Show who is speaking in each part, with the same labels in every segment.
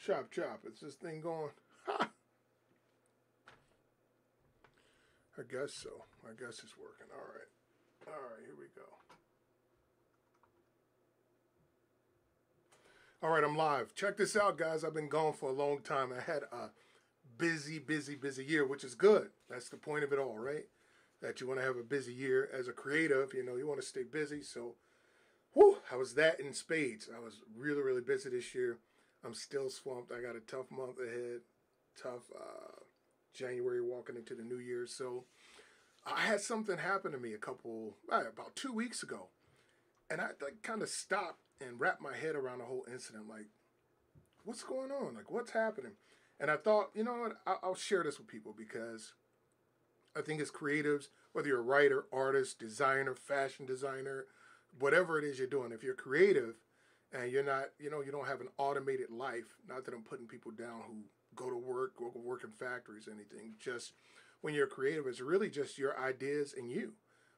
Speaker 1: Chop, chop. Is this thing going? Ha! I guess so. I guess it's working. All right. All right, here we go. All right, I'm live. Check this out, guys. I've been gone for a long time. I had a busy year, which is good. That's the point of it all, right? That you want to have a busy year as a creative. You know, you want to stay busy. So, I was that in spades. I was really busy this year. I'm still swamped. I got a tough month ahead. Tough January walking into the new year. So, I had something happen to me about 2 weeks ago. And I kind of stopped and wrapped my head around the whole incident. Like, what's going on? Like, what's happening? And I thought, you know what? I'll share this with people because I think as creatives, whether you're a writer, artist, designer, fashion designer, whatever it is you're doing, if you're creative and you're not, you don't have an automated life, not that I'm putting people down who go to work or work in factories or anything, just when you're creative, it's really just your ideas and you,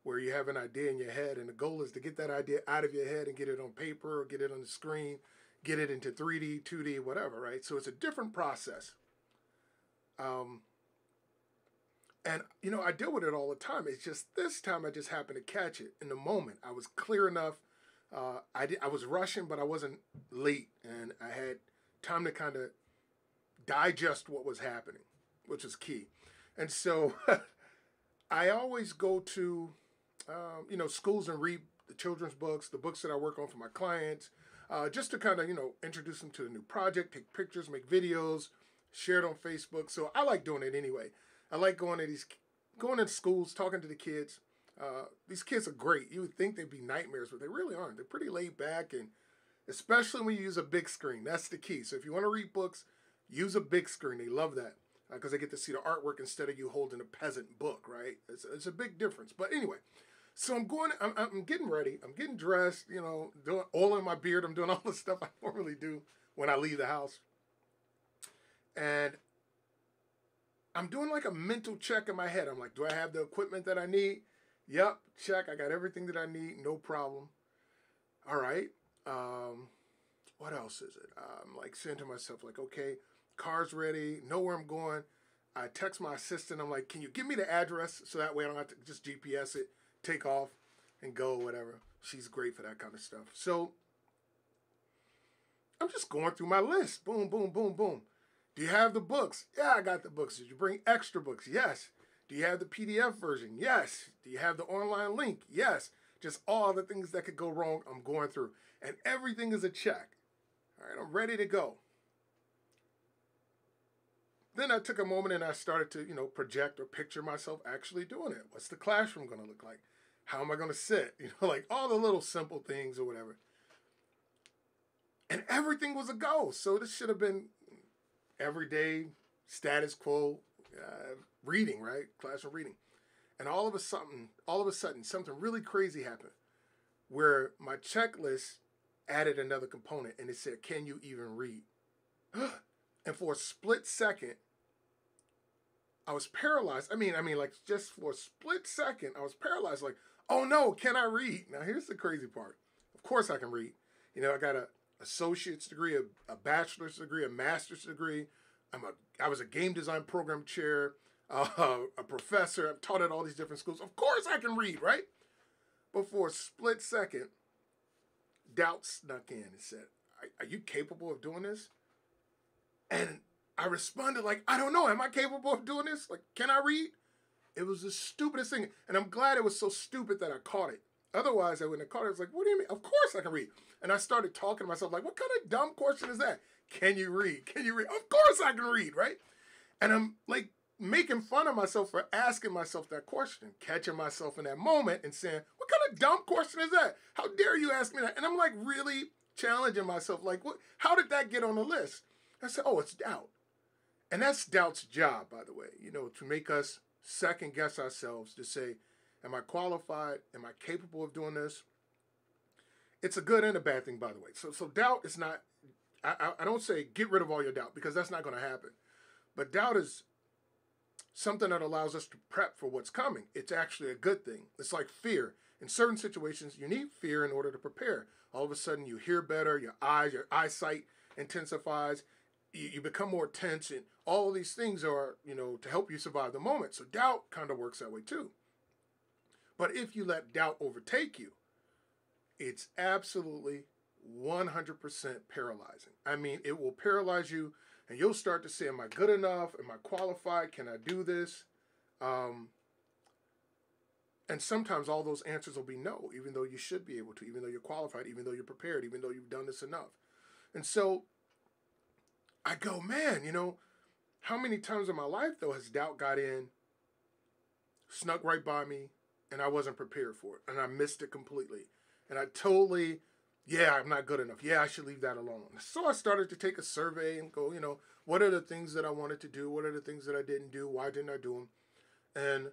Speaker 1: where you have an idea in your head and the goal is to get that idea out of your head and get it on paper or get it on the screen, get it into 3D, 2D, whatever, right? So it's a different process. And, I deal with it all the time. It's just this time I just happened to catch it in the moment. I was clear enough. I was rushing, but I wasn't late. And I had time to kind of digest what was happening, which is key. And so I always go to, schools and read the children's books, the books that I work on for my clients, just to kind of, introduce them to the new project, take pictures, make videos, share it on Facebook. So I like doing it anyway. I like going to schools, talking to the kids. These kids are great. You would think they'd be nightmares, but they really aren't. They're pretty laid back, and especially when you use a big screen. That's the key. So if you want to read books, use a big screen. They love that because they get to see the artwork instead of you holding a peasant book, right? It's a big difference. But anyway, so I'm getting ready. I'm getting dressed, doing oil in my beard. I'm doing all the stuff I normally do when I leave the house. And I'm doing like a mental check in my head. I'm like, do I have the equipment that I need? Yep, check. I got everything that I need. No problem. All right. What else is it? I'm like saying to myself, like, okay, car's ready. Know where I'm going. I text my assistant. I'm like, can you give me the address so that way I don't have to just GPS it, take off, and go, whatever. She's great for that kind of stuff. So I'm just going through my list. Boom, boom, boom, boom. Do you have the books? Yeah, I got the books. Did you bring extra books? Yes. Do you have the PDF version? Yes. Do you have the online link? Yes. Just all the things that could go wrong, I'm going through. And everything is a check. All right, I'm ready to go. Then I took a moment and I started to, project or picture myself actually doing it. What's the classroom going to look like? How am I going to sit? Like all the little simple things or whatever. And everything was a go. So this should have been everyday status quo reading, right? Classroom reading. And all of a sudden, something really crazy happened where my checklist added another component and it said, can you even read? And for a split second, I was paralyzed. I mean, like just for a split second, I was paralyzed. Like, oh no, can I read? Now here's the crazy part. Of course I can read. I got a associate's degree, a bachelor's degree, a master's degree. I was a game design program chair, a professor. I've taught at all these different schools. Of course I can read, right? But for a split second, doubt snuck in and said, are you capable of doing this? And I responded like, I don't know. Am I capable of doing this? Like, can I read? It was the stupidest thing. And I'm glad it was so stupid that I caught it. Otherwise, I wouldn't have caught it. I was like, what do you mean? Of course I can read. And I started talking to myself like, what kind of dumb question is that? Can you read? Can you read? Of course I can read, right? And I'm like making fun of myself for asking myself that question, catching myself in that moment and saying, what kind of dumb question is that? How dare you ask me that? And I'm like really challenging myself. Like, what? How did that get on the list? I said, oh, it's doubt. And that's doubt's job, by the way, to make us second guess ourselves, to say, am I qualified? Am I capable of doing this? It's a good and a bad thing, by the way. So doubt is not, I don't say get rid of all your doubt because that's not going to happen. But doubt is something that allows us to prep for what's coming. It's actually a good thing. It's like fear. In certain situations, you need fear in order to prepare. All of a sudden, you hear better, your eyesight intensifies. you become more tense, and all of these things are, to help you survive the moment. So doubt kind of works that way too. But if you let doubt overtake you, it's absolutely 100% paralyzing. I mean, it will paralyze you, and you'll start to say, am I good enough? Am I qualified? Can I do this? Um, and sometimes all those answers will be no, even though you should be able to, even though you're qualified, even though you're prepared, even though you've done this enough. And so I go, man, how many times in my life, though, has doubt got in, snuck right by me, and I wasn't prepared for it, and I missed it completely. And I totally, yeah, I'm not good enough. Yeah, I should leave that alone. So I started to take a survey and go, what are the things that I wanted to do? What are the things that I didn't do? Why didn't I do them? And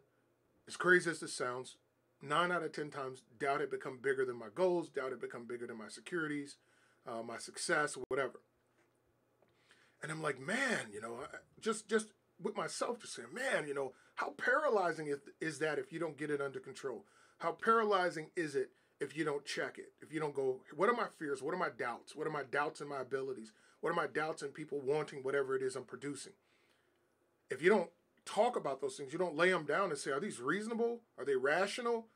Speaker 1: as crazy as this sounds, 9 out of 10 times, doubt had become bigger than my goals. Doubt had become bigger than my securities, my success, whatever. And I'm like, man, just with myself, just saying, man, how paralyzing is that if you don't get it under control? How paralyzing is it if you don't check it? If you don't go, what are my fears? What are my doubts? What are my doubts in my abilities? What are my doubts in people wanting whatever it is I'm producing? If you don't talk about those things, you don't lay them down and say, are these reasonable? Are they rational?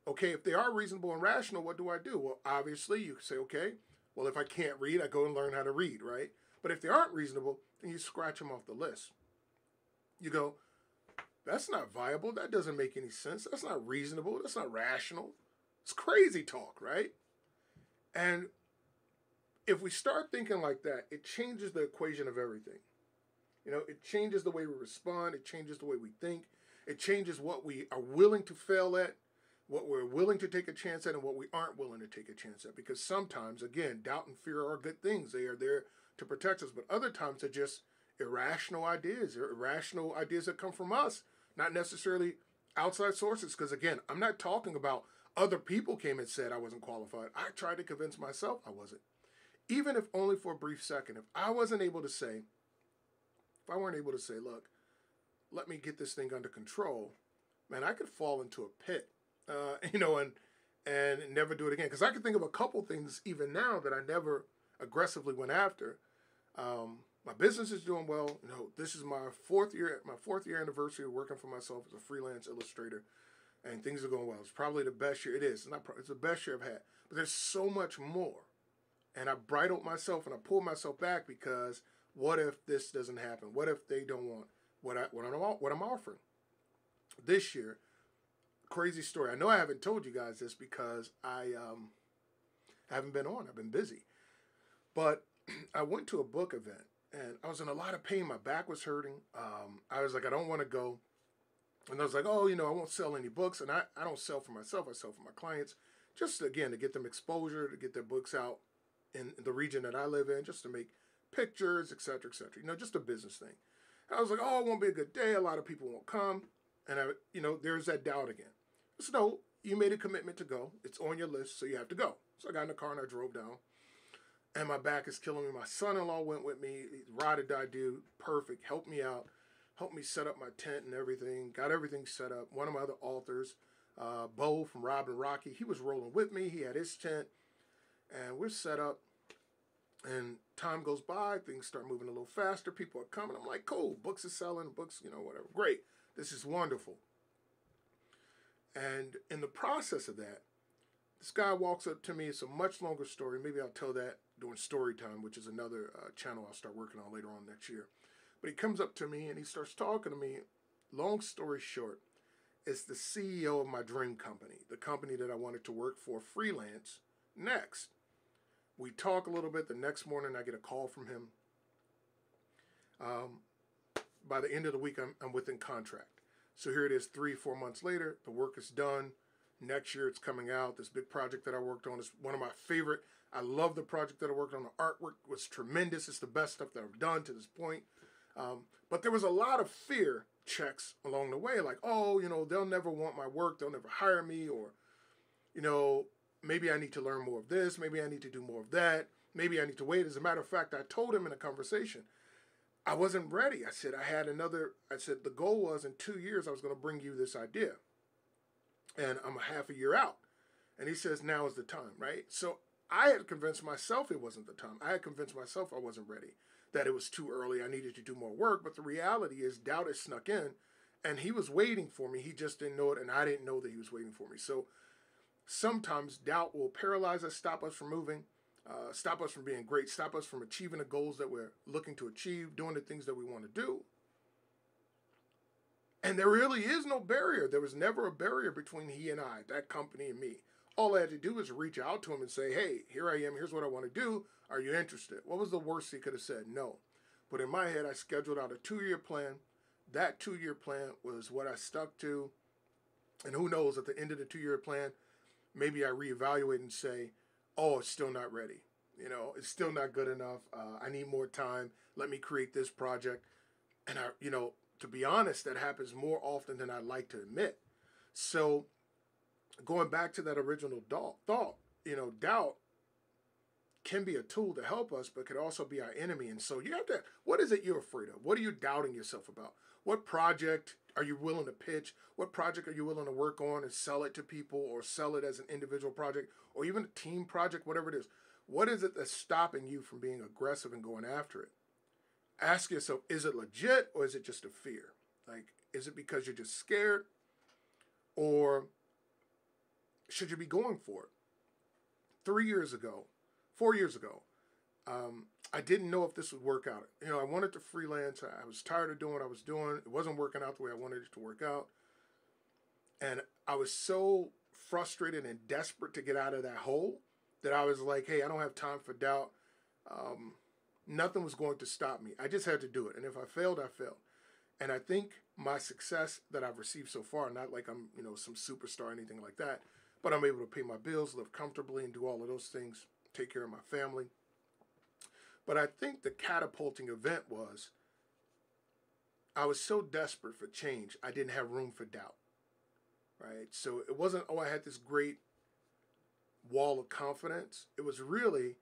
Speaker 1: Okay, if they are reasonable and rational, what do I do? Well, obviously, you say, okay, well, if I can't read, I go and learn how to read, right? But if they aren't reasonable, then you scratch them off the list. You go, that's not viable. That doesn't make any sense. That's not reasonable. That's not rational. It's crazy talk, right? And if we start thinking like that, it changes the equation of everything. It changes the way we respond. It changes the way we think. It changes what we are willing to fail at, what we're willing to take a chance at, and what we aren't willing to take a chance at. Because sometimes, again, doubt and fear are good things. They are there to protect us. But other times, they're just irrational ideas. They're irrational ideas that come from us, not necessarily outside sources. Because, again, I'm not talking about other people came and said I wasn't qualified. I tried to convince myself I wasn't. Even if only for a brief second. If I weren't able to say, look, let me get this thing under control, man, I could fall into a pit, and never do it again. Because I can think of a couple things even now that I never aggressively went after. My business is doing well. This is my fourth year anniversary of working for myself as a freelance illustrator, and things are going well. It's probably the best year. It is. It's the best year I've had. But there's so much more. And I bridled myself and I pulled myself back because what if this doesn't happen? What if they don't want what I'm offering? This year, crazy story. I know I haven't told you guys this because I haven't been on. I've been busy. But I went to a book event and I was in a lot of pain. My back was hurting. I was like, I don't want to go. And I was like, oh, I won't sell any books. And I don't sell for myself. I sell for my clients. Just, again, to get them exposure, to get their books out in the region that I live in, just to make pictures, et cetera, just a business thing. And I was like, oh, it won't be a good day. A lot of people won't come. And, there's that doubt again. So, no, you made a commitment to go. It's on your list, so you have to go. So I got in the car and I drove down. And my back is killing me. My son-in-law went with me. He's ride or die dude. Perfect. Helped me out. Helped me set up my tent and everything. Got everything set up. One of my other authors, Bo from Rob and Rocky, he was rolling with me. He had his tent. And we're set up. And time goes by. Things start moving a little faster. People are coming. I'm like, cool. Books are selling. Books, whatever. Great. This is wonderful. And in the process of that, this guy walks up to me. It's a much longer story. Maybe I'll tell that during story time, which is another channel I'll start working on later on next year. But he comes up to me and he starts talking to me. Long story short, it's the CEO of my dream company, the company that I wanted to work for freelance next. We talk a little bit. The next morning, I get a call from him. By the end of the week, I'm within contract. So here it is 3-4 months later. The work is done. Next year, it's coming out. This big project that I worked on is one of my favorite. I love the project that I worked on. The artwork was tremendous. It's the best stuff that I've done to this point. But there was a lot of fear checks along the way. Like, oh, they'll never want my work. They'll never hire me. Or, maybe I need to learn more of this. Maybe I need to do more of that. Maybe I need to wait. As a matter of fact, I told him in a conversation, I wasn't ready. I said, the goal was in 2 years, I was going to bring you this idea. And I'm a half a year out. And he says, now is the time, right? So I had convinced myself it wasn't the time. I had convinced myself I wasn't ready. that it was too early. I needed to do more work. But the reality is doubt has snuck in, and he was waiting for me. He just didn't know it, and I didn't know that he was waiting for me. So sometimes doubt will paralyze us, stop us from moving, stop us from being great, stop us from achieving the goals that we're looking to achieve, doing the things that we want to do. And there really is no barrier. There was never a barrier between he and I, that company and me. All I had to do was reach out to him and say, hey, here I am. Here's what I want to do. Are you interested? What was the worst he could have said? No. But in my head, I scheduled out a 2-year plan. That 2-year plan was what I stuck to. And who knows, at the end of the 2-year plan, maybe I reevaluate and say, oh, it's still not ready. You know, it's still not good enough. I need more time. Let me create this project. And, to be honest, that happens more often than I'd like to admit. So going back to that original thought, doubt can be a tool to help us, but could also be our enemy. And so you have to, what is it you're afraid of? What are you doubting yourself about? What project are you willing to pitch? What project are you willing to work on and sell it to people, or sell it as an individual project, or even a team project, whatever it is? What is it that's stopping you from being aggressive and going after it? Ask yourself, is it legit, or is it just a fear? Like, is it because you're just scared, or should you be going for it? 4 years ago, I didn't know if this would work out. I wanted to freelance. I was tired of doing what I was doing. It wasn't working out the way I wanted it to work out. And I was so frustrated and desperate to get out of that hole that I was like, hey, I don't have time for doubt. Nothing was going to stop me. I just had to do it. And if I failed, I failed. And I think my success that I've received so far, not like I'm, some superstar or anything like that, but I'm able to pay my bills, live comfortably, and do all of those things, take care of my family. But I think the catapulting event was I was so desperate for change, I didn't have room for doubt, right? So it wasn't, I had this great wall of confidence. It was really,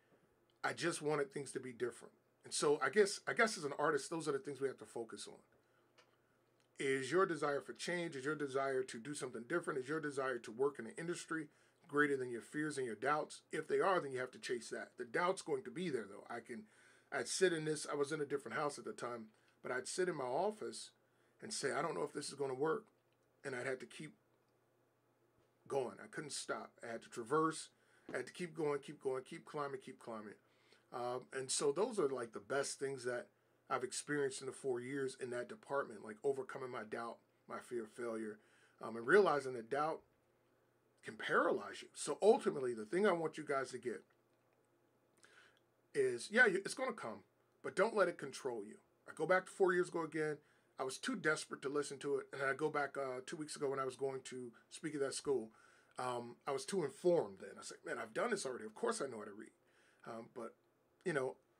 Speaker 1: I just wanted things to be different. And so I guess as an artist, those are the things we have to focus on. Is your desire for change, is your desire to do something different, is your desire to work in an industry greater than your fears and your doubts? If they are, then you have to chase that. The doubt's going to be there, though. I'd sit in this, I was in a different house at the time, but I'd sit in my office and say, I don't know if this is going to work. And I'd have to keep going. I couldn't stop. I had to traverse. I had to keep going, keep climbing. And so those are like the best things that I've experienced in the 4 years in that department, like overcoming my doubt, my fear of failure, and realizing that doubt can paralyze you. So ultimately, the thing I want you guys to get is, it's going to come, but don't let it control you. I go back to 4 years ago again. I was too desperate to listen to it. And I go back 2 weeks ago when I was going to speak at that school. I was too informed then. I was like, man, I've done this already. Of course I know how to read. But,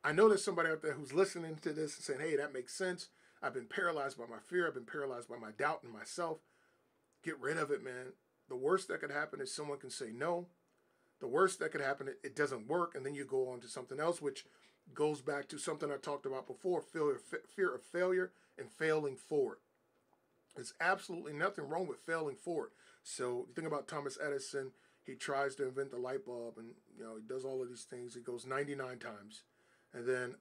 Speaker 1: I know there's somebody out there who's listening to this and saying, hey, that makes sense. I've been paralyzed by my fear. I've been paralyzed by my doubt in myself. Get rid of it, man. The worst that could happen is someone can say no. The worst that could happen, it doesn't work, and then you go on to something else, which goes back to something I talked about before, fear of failure and failing forward. There's absolutely nothing wrong with failing forward. So you think about Thomas Edison. He tries to invent the light bulb, and he does all of these things. He goes 99 times. And then,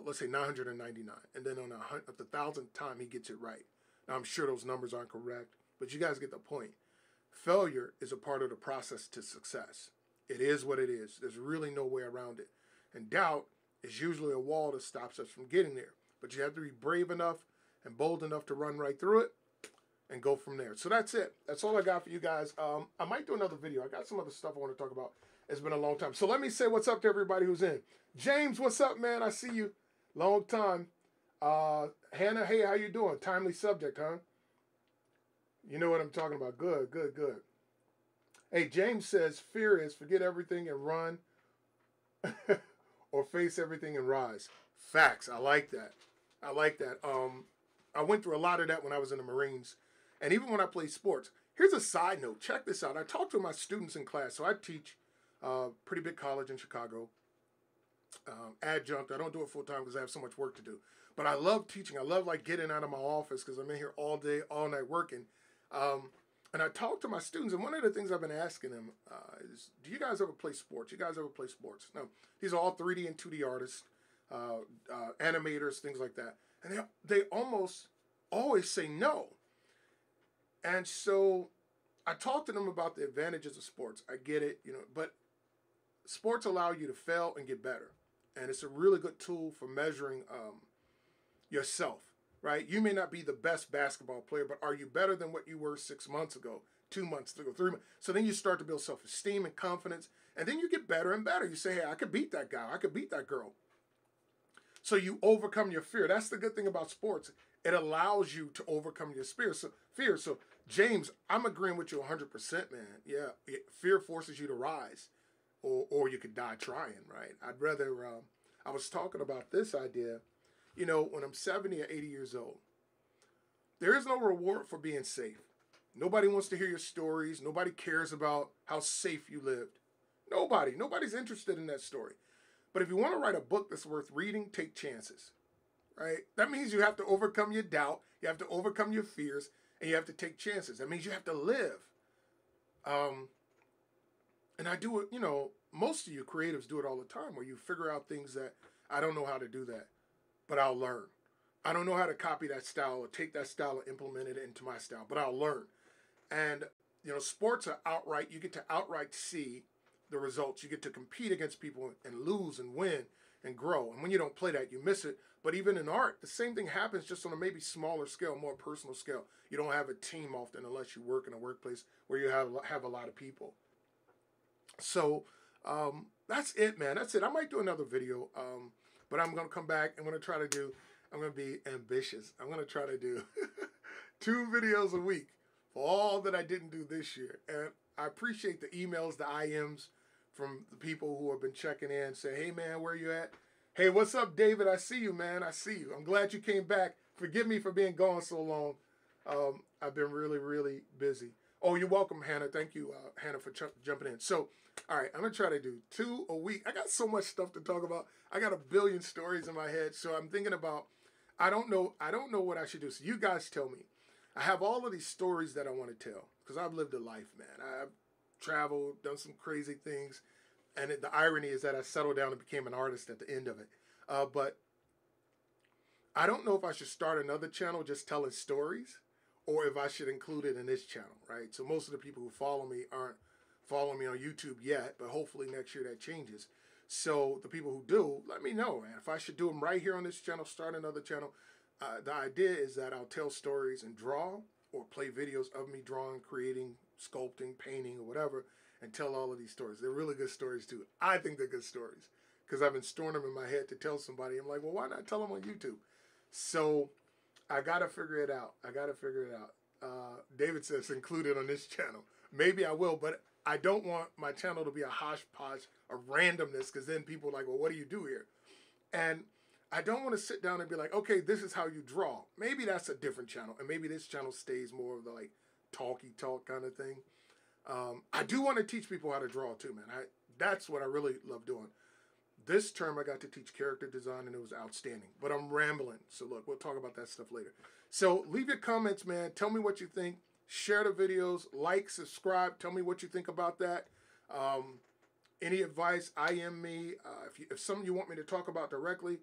Speaker 1: let's say 999. And then on the 1,000th time, he gets it right. Now, I'm sure those numbers aren't correct, but you guys get the point. Failure is a part of the process to success. It is what it is. There's really no way around it. And doubt is usually a wall that stops us from getting there. But you have to be brave enough and bold enough to run right through it and go from there. So that's it. That's all I got for you guys. I might do another video. I got some other stuff I want to talk about. It's been a long time. So let me say what's up to everybody who's in. James, what's up, man? I see you. Long time. Hannah, hey, how you doing? Timely subject, huh? You know what I'm talking about. Good. Hey, James says, fear is forget everything and run or face everything and rise. Facts. I like that. I went through a lot of that when I was in the Marines. And even when I play sports. Here's a side note. Check this out. I talk to my students in class. So I teach pretty big college in Chicago. Adjunct. I don't do it full time because I have so much work to do. But I love teaching. I love getting out of my office because I'm in here all day, all night working. And I talk to my students, and one of the things I've been asking them is, do you guys ever play sports? Now, these are all 3D and 2D artists. animators, things like that, and they almost always say no. And so I talk to them about the advantages of sports. I get it, but sports allow you to fail and get better, and it's a really good tool for measuring yourself. Right? You may not be the best basketball player, but are you better than what you were 6 months ago, 2 months ago, 3 months? So then you start to build self-esteem and confidence, and then you get better and better. You say, hey, I could beat that guy. I could beat that girl. So you overcome your fear. That's the good thing about sports. It allows you to overcome your fear. So James, I'm agreeing with you 100%, man. Yeah, fear forces you to rise, or you could die trying, right? I'd rather, I was talking about this idea, when I'm 70 or 80 years old, there is no reward for being safe. Nobody wants to hear your stories. Nobody cares about how safe you lived. Nobody's interested in that story. But if you want to write a book that's worth reading, take chances, right? That means you have to overcome your doubt. You have to overcome your fears, and you have to take chances. That means you have to live. And I do it, most of you creatives do it all the time, where you figure out things that I don't know how to do that, but I'll learn. I don't know how to copy that style or take that style and implement it into my style, but I'll learn. And, sports are outright, you get to outright see the results. You get to compete against people and lose and win and grow. And when you don't play that, you miss it. But even in art, the same thing happens, just on a maybe smaller scale, more personal scale. You don't have a team often unless you work in a workplace where you have a lot of people. So that's it, man. That's it. I might do another video, but I'm going to come back. I'm going to be ambitious. I'm going to try to do 2 videos a week for all that I didn't do this year. And I appreciate the emails, the IMs from the people who have been checking in, say, hey, man, where you at? Hey, what's up, David? I see you, man. I see you. I'm glad you came back. Forgive me for being gone so long. I've been really, really busy. Oh, you're welcome, Hannah. Thank you, Hannah, for jumping in. So, all right, I'm going to try to do 2 a week. I got so much stuff to talk about. I got a billion stories in my head. So I'm thinking about, I don't know what I should do. So you guys tell me. I have all of these stories that I want to tell because I've lived a life, man. I've traveled, done some crazy things. And the irony is that I settled down and became an artist at the end of it. But I don't know if I should start another channel just telling stories or if I should include it in this channel, right? So most of the people who follow me aren't following me on YouTube yet, but hopefully next year that changes. So the people who do, let me know, man. If I should do them right here on this channel, start another channel. The idea is that I'll tell stories and draw or play videos of me drawing, creating, sculpting, painting, or whatever, and tell all of these stories. They're really good stories, too. I think they're good stories because I've been storing them in my head to tell somebody. I'm like, well, why not tell them on YouTube? So I got to figure it out. David says included on this channel. Maybe I will, but I don't want my channel to be a hodgepodge of randomness because then people are like, well, what do you do here? And I don't want to sit down and be like, okay, this is how you draw. Maybe that's a different channel. And maybe this channel stays more of the like talky talk kind of thing. I do want to teach people how to draw too, man. That's what I really love doing. This term I got to teach character design and it was outstanding. But I'm rambling. So look, we'll talk about that stuff later. So leave your comments, man. Tell me what you think. Share the videos. Like, subscribe. Tell me what you think about that. Any advice, IM me. If something you want me to talk about directly,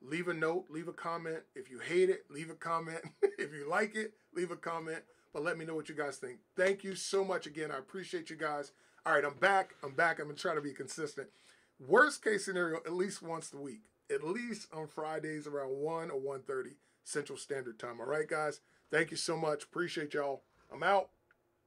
Speaker 1: leave a note, leave a comment. If you hate it, leave a comment. If you like it, leave a comment. But let me know what you guys think. Thank you so much again. I appreciate you guys. All right, I'm back. I'm going to try to be consistent. Worst case scenario, at least once a week. At least on Fridays around 1 or 1:30 Central Standard Time. All right, guys? Thank you so much. Appreciate y'all. I'm out.